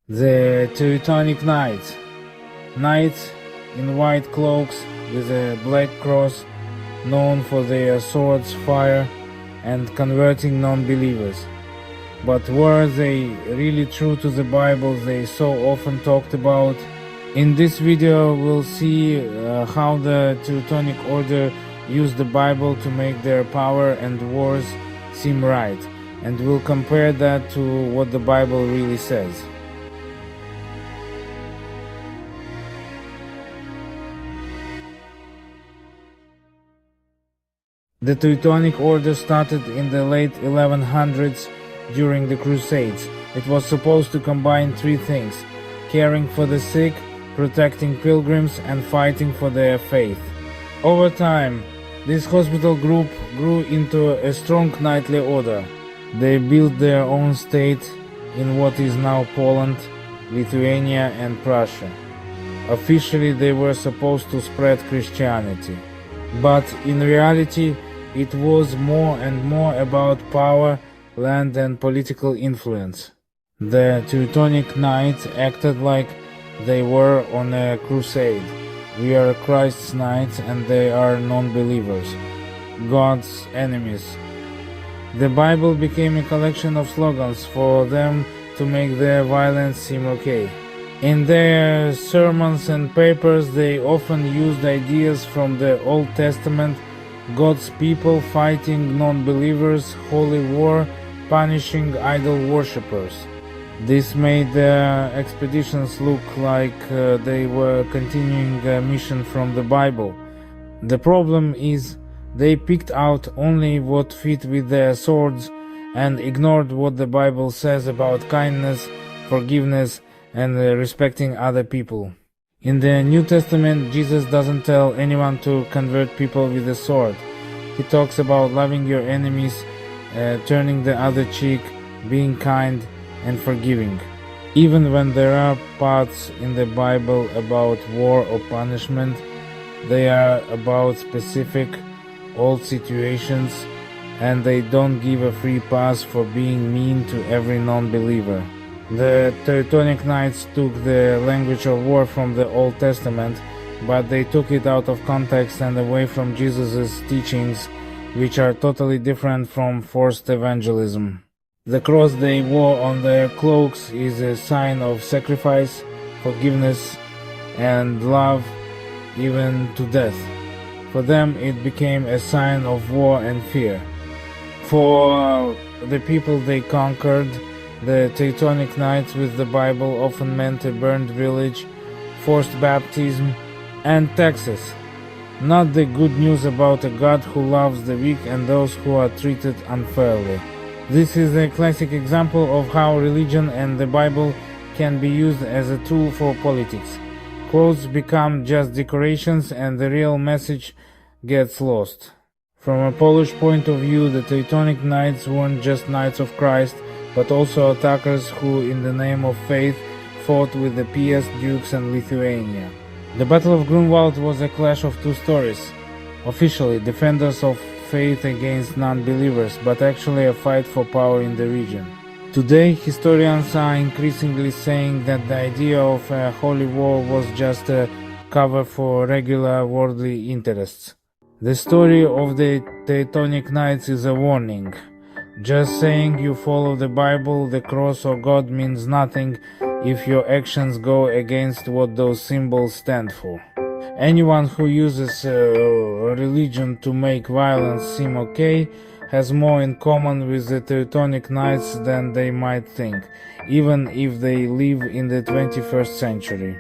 The Teutonic Knights. Knights in white cloaks with a black cross, known for their swords, fire, and converting non-believers. But were they really true to the Bible they so often talked about? In this video we'll see how the Teutonic Order used the Bible to make their power and wars seem right, and we'll compare that to what the Bible really says. The Teutonic Order started in the late 1100s during the Crusades. It was supposed to combine three things: caring for the sick, protecting pilgrims, and fighting for their faith. Over time, this hospital group grew into a strong knightly order. They built their own state in what is now Poland, Lithuania, and Prussia. Officially, they were supposed to spread Christianity. But in reality, it was more and more about power, land, and political influence. The Teutonic Knights acted like they were on a crusade. We are Christ's knights and they are non-believers, God's enemies. The Bible became a collection of slogans for them to make their violence seem okay. In their sermons and papers, they often used ideas from the Old Testament: God's people fighting non-believers, holy war, punishing idol worshippers. This made their expeditions look like they were continuing a mission from the Bible. The problem is, they picked out only what fit with their swords and ignored what the Bible says about kindness, forgiveness, and respecting other people. In the New Testament, Jesus doesn't tell anyone to convert people with a sword. He talks about loving your enemies, turning the other cheek, being kind, and forgiving. Even when there are parts in the Bible about war or punishment, they are about specific old situations, and they don't give a free pass for being mean to every non-believer. The Teutonic Knights took the language of war from the Old Testament, but they took it out of context and away from Jesus' teachings, which are totally different from forced evangelism. The cross they wore on their cloaks is a sign of sacrifice, forgiveness, and love, even to death. For them, it became a sign of war and fear. For the people they conquered, the Teutonic Knights with the Bible often meant a burned village, forced baptism, and taxes. Not the good news about a God who loves the weak and those who are treated unfairly. This is a classic example of how religion and the Bible can be used as a tool for politics. Quotes become just decorations and the real message gets lost. From a Polish point of view, the Teutonic Knights weren't just Knights of Christ, but also attackers who, in the name of faith, fought with the PS Dukes and Lithuania. The Battle of Grunwald was a clash of two stories. Officially, defenders of faith against non-believers, but actually a fight for power in the region. Today, historians are increasingly saying that the idea of a holy war was just a cover for regular worldly interests. The story of the Teutonic Knights is a warning. Just saying you follow the Bible, the cross, or God means nothing if your actions go against what those symbols stand for. Anyone who uses religion to make violence seem okay has more in common with the Teutonic Knights than they might think, even if they live in the 21st century.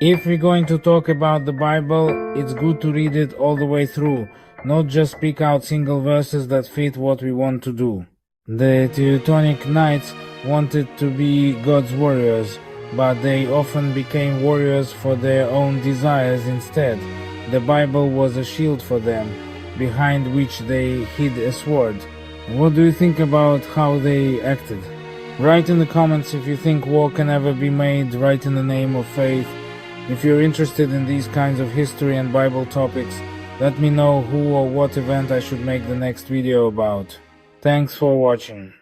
If we're going to talk about the Bible, it's good to read it all the way through, not just pick out single verses that fit what we want to do. The Teutonic Knights wanted to be God's warriors, but they often became warriors for their own desires instead. The Bible was a shield for them, behind which they hid a sword. What do you think about how they acted? Write in the comments if you think war can ever be made right in the name of faith. If you're interested in these kinds of history and Bible topics, let me know who or what event I should make the next video about. Thanks for watching.